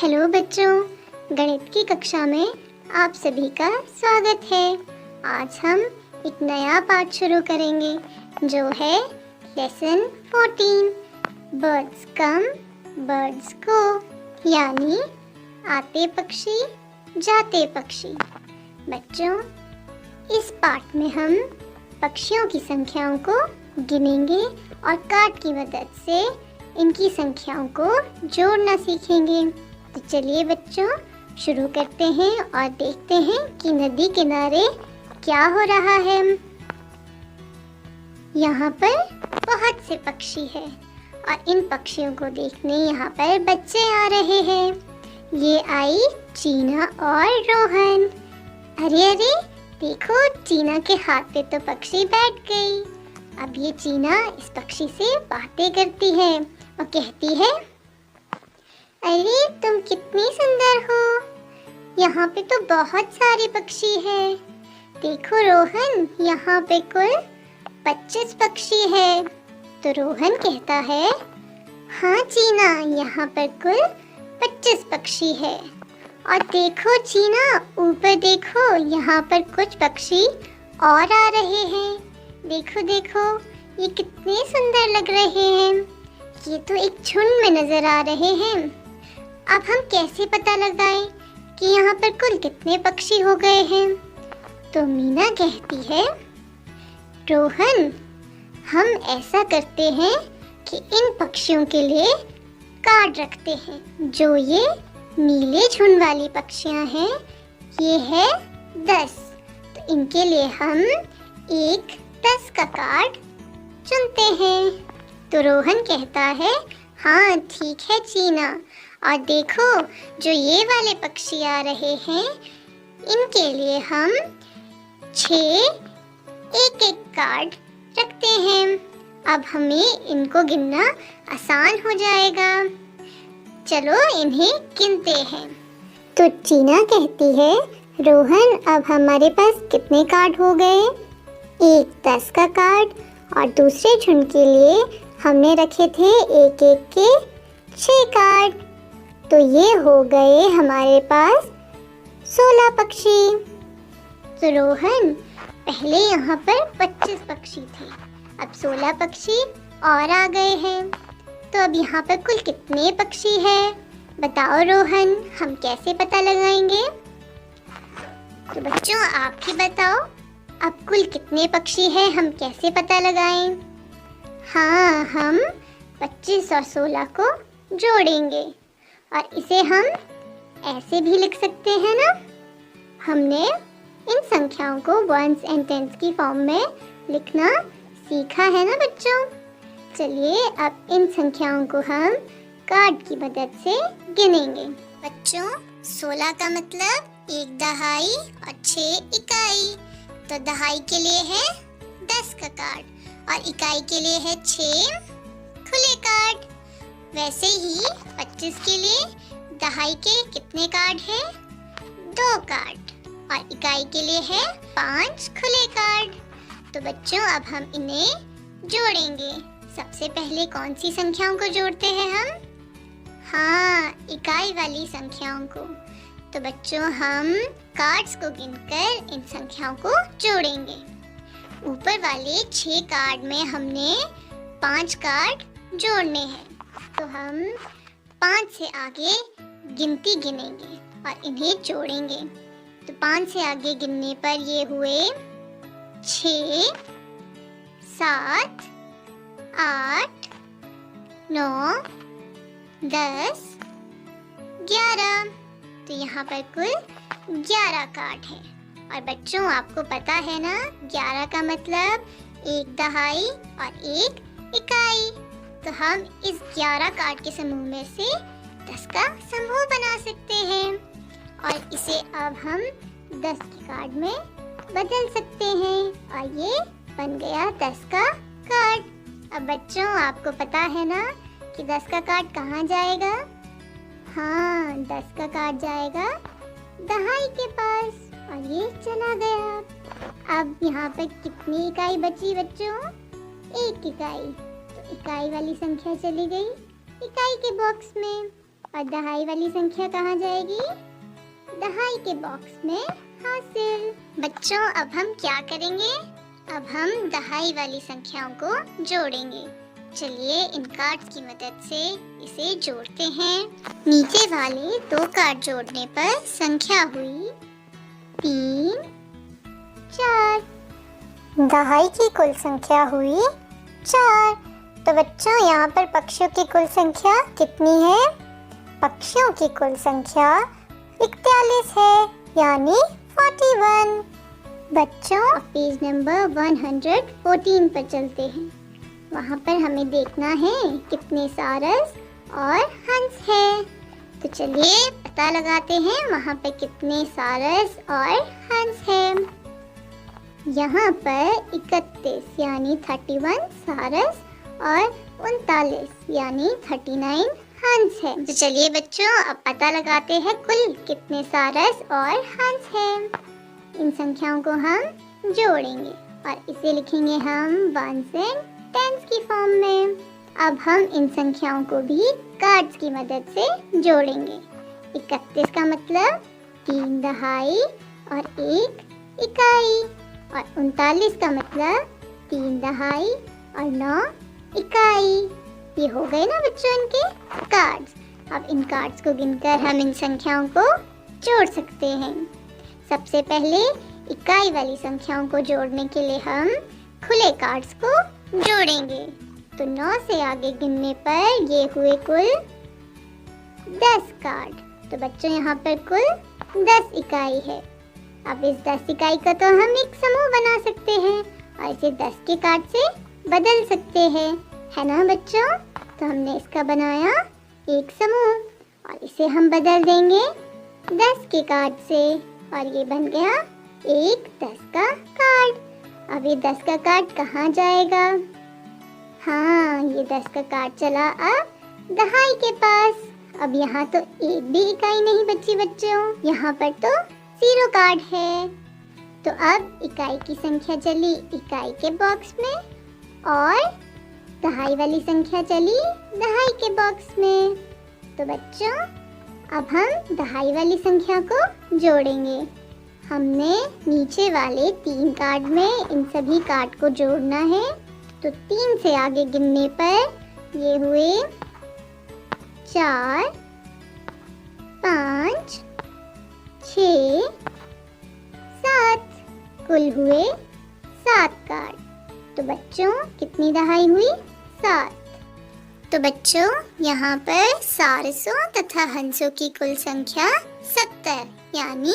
Hello बच्चों, गणित की कक्षा में आप सभी का स्वागत है। आज हम एक नया पाठ शुरू करेंगे जो है लेसन 14 बर्ड्स कम बर्ड्स गो, यानी आते पक्षी जाते पक्षी। बच्चों, इस पाठ में हम पक्षियों की संख्याओं को गिनेंगे और कार्ड की मदद से इनकी संख्याओं को जोड़ना सीखेंगे। तो चलिए बच्चों, शुरू करते हैं और देखते हैं कि नदी किनारे क्या हो रहा है। यहाँ पर बहुत से पक्षी हैं और इन पक्षियों को देखने यहाँ पर बच्चे आ रहे हैं। ये आई चीना और रोहन। अरे अरे देखो, चीना के हाथ पे तो पक्षी बैठ गई। अब ये चीना इस पक्षी से बातें करती है और कहती है, अरे तुम कितनी सुंदर हो, यहाँ पे तो बहुत सारे पक्षी हैं। देखो रोहन, यहाँ पे कुल 25 पक्षी है। तो रोहन कहता है, हाँ चीना, यहाँ पर कुल 25 पक्षी है। और देखो चीना, ऊपर देखो, यहाँ पर कुछ पक्षी और आ रहे हैं। देखो देखो, ये कितने सुंदर लग रहे हैं। ये तो एक झुंड में नजर आ रहे हैं। अब हम कैसे पता लगाएं कि यहाँ पर कुल कितने पक्षी हो गए हैं? तो मीना कहती है, रोहन, हम ऐसा करते हैं कि इन पक्षियों के लिए कार्ड रखते हैं। जो ये नीले झुंड वाली पक्षियां हैं, ये है 10। तो इनके लिए हम एक 10 का कार्ड चुनते हैं। तो रोहन कहता है, हाँ ठीक है चीना। और देखो, जो ये वाले पक्षी आ रहे हैं, इनके लिए हम 6 एक कार्ड रखते हैं। अब हमें इनको गिनना आसान हो जाएगा। चलो इन्हें गिनते हैं। तो चीना कहती है, रोहन, अब हमारे पास कितने कार्ड हो गए? एक 10 का कार्ड और दूसरे झुंड के लिए हमने रखे थे एक एक के 6 कार्ड। तो ये हो गए हमारे पास 16 पक्षी। तो रोहन, पहले यहाँ पर 25 पक्षी थे, अब 16 पक्षी और आ गए हैं। तो अब यहाँ पर कुल कितने पक्षी हैं? बताओ रोहन, हम कैसे पता लगाएंगे? तो बच्चों, आप ही बताओ, अब कुल कितने पक्षी हैं, हम कैसे पता लगाएं? हाँ, हम 25 और 16 को जोड़ेंगे और इसे हम ऐसे भी लिख सकते हैं ना। हमने इन संख्याओं को वंस एंड टेंस की फॉर्म में लिखना सीखा है ना बच्चों। चलिए अब इन संख्याओं को हम कार्ड की मदद से गिनेंगे। बच्चों, 16 का मतलब 1 दहाई और 6 इकाई। तो दहाई के लिए है 10 का कार्ड और इकाई के लिए है 6 खुले कार्ड। वैसे ही 25 के लिए दहाई के कितने कार्ड हैं? 2 कार्ड और इकाई के लिए है 5 खुले कार्ड। तो बच्चों, अब हम इन्हें जोड़ेंगे। सबसे पहले कौन सी संख्याओं को जोड़ते हैं हम? हाँ, इकाई वाली संख्याओं को। तो बच्चों, हम कार्ड्स को गिनकर इन संख्याओं को जोड़ेंगे। ऊपर वाले 6 कार्ड में हमने 5 कार्ड जोड़ने हैं। तो हम 5 से आगे गिनती गिनेंगे और इन्हें जोड़ेंगे। तो 5 से आगे गिनने पर ये हुए 6, 7, 8, 9, 10, 11। तो यहाँ पर कुल 11 कार्ड हैं। और बच्चों, आपको पता है ना, 11 का मतलब 1 दहाई और 1 इकाई। तो हम इस 11 कार्ड के समूह में से 10 का समूह बना सकते हैं और इसे अब हम 10 के कार्ड में बदल सकते हैं और ये बन गया 10 का कार्ड। अब बच्चों, आपको पता है ना कि 10 का कार्ड कहाँ जाएगा? हाँ, 10 का कार्ड जाएगा दहाई के पास और ये चला गया। अब यहाँ पर कितनी इकाई बची बच्चों? 1 इकाई। तो इकाई वाली संख्या चली गई इकाई के बॉक्स में। और दहाई वाली संख्या कहाँ जाएगी? दहाई के बॉक्स में हासिल। बच्चों अब हम क्या करेंगे? अब हम दहाई वाली संख्याओं को जोड़ेंगे। चलिए इन कार्ड्स की मदद से इसे जोड़ते हैं। नीचे वाले 2 कार्ड जोड़ने पर संख्या हुई 3, 4। दहाई की कुल संख्या हुई 4। तो बच्चों यहाँ पर पक्षियों की कुल संख्या कितनी है? पक्षियों की कुल संख्या 41 है, यानी 41। बच्चों पेज नंबर 114 पर चलते हैं। वहाँ पर हमें देखना है कितने सारस और हंस हैं। तो चलिए पता लगाते हैं वहाँ पर कितने सारस और हंस हैं। यहाँ पर 31 यानी 31 सारस और 39 यानी 39 हंस है। तो चलिए बच्चों अब पता लगाते हैं कुल कितने सारस और हंस हैं। इन संख्याओं को हम जोड़ेंगे और इसे लिखेंगे हम 1s and 10s की फॉर्म में। अब हम इन संख्याओं को भी कार्ड्स की मदद से जोड़ेंगे। 31 का मतलब 3 दहाई और 1 इकाई, और 39 का मतलब 3 दहाई और 9 इकाई। ये हो गए ना बच्चों इनके कार्ड्स। अब इन कार्ड्स को गिनकर हम इन संख्याओं को जोड़ सकते हैं। सबसे पहले इकाई वाली संख्याओं को जोड़ने के लिए हम खुले कार्ड्स को जोड़ेंगे। तो 9 से आगे गिनने पर ये हुए कुल 10 कार्ड। तो बच्चों यहाँ पर कुल 10 इकाई है। अब इस 10 इकाई का तो हम एक समूह बना सकते हैं और इसे 10 के कार्ड से बदल सकते हैं, है ना बच्चों? तो हमने इसका बनाया एक समूह और इसे हम बदल देंगे 10 के कार्ड से और ये बन गया एक 10 का कार्ड। अब ये 10 का कार्ड कहाँ जाएगा? हाँ, ये 10 का कार्ड चला अब दहाई के पास। अब यहाँ तो एक भी इकाई नहीं बची बच्चों, यहाँ पर तो 0 कार्ड है। तो अब इकाई की संख्या चली इकाई के बॉक्स में और दहाई वाली संख्या चली दहाई के बॉक्स में। तो बच्चों अब हम दहाई वाली संख्या को जोड़ेंगे। हमने नीचे वाले 3 कार्ड में इन सभी कार्ड को जोड़ना है। तो 3 से आगे गिनने पर ये हुए 4, 5, 6, 7, कुल हुए 7 कार्ड। तो बच्चों कितनी दहाई हुई? 7। तो बच्चों यहाँ पर सारसों तथा हंसों की कुल संख्या 70 यानी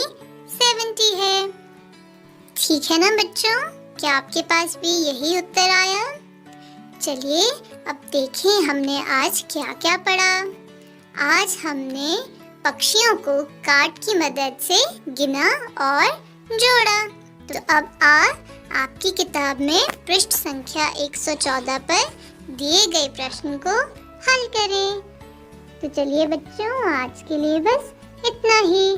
70 है। ठीक है ना बच्चों? क्या आपके पास भी यही उत्तर आया? चलिए अब देखें हमने आज क्या क्या पढ़ा। आज हमने पक्षियों को कार्ड की मदद से गिना और जोड़ा। तो अब आपकी किताब में पृष्ठ संख्या 114 पर दिए गए प्रश्न को हल करें। तो चलिए बच्चों आज के लिए बस इतना ही।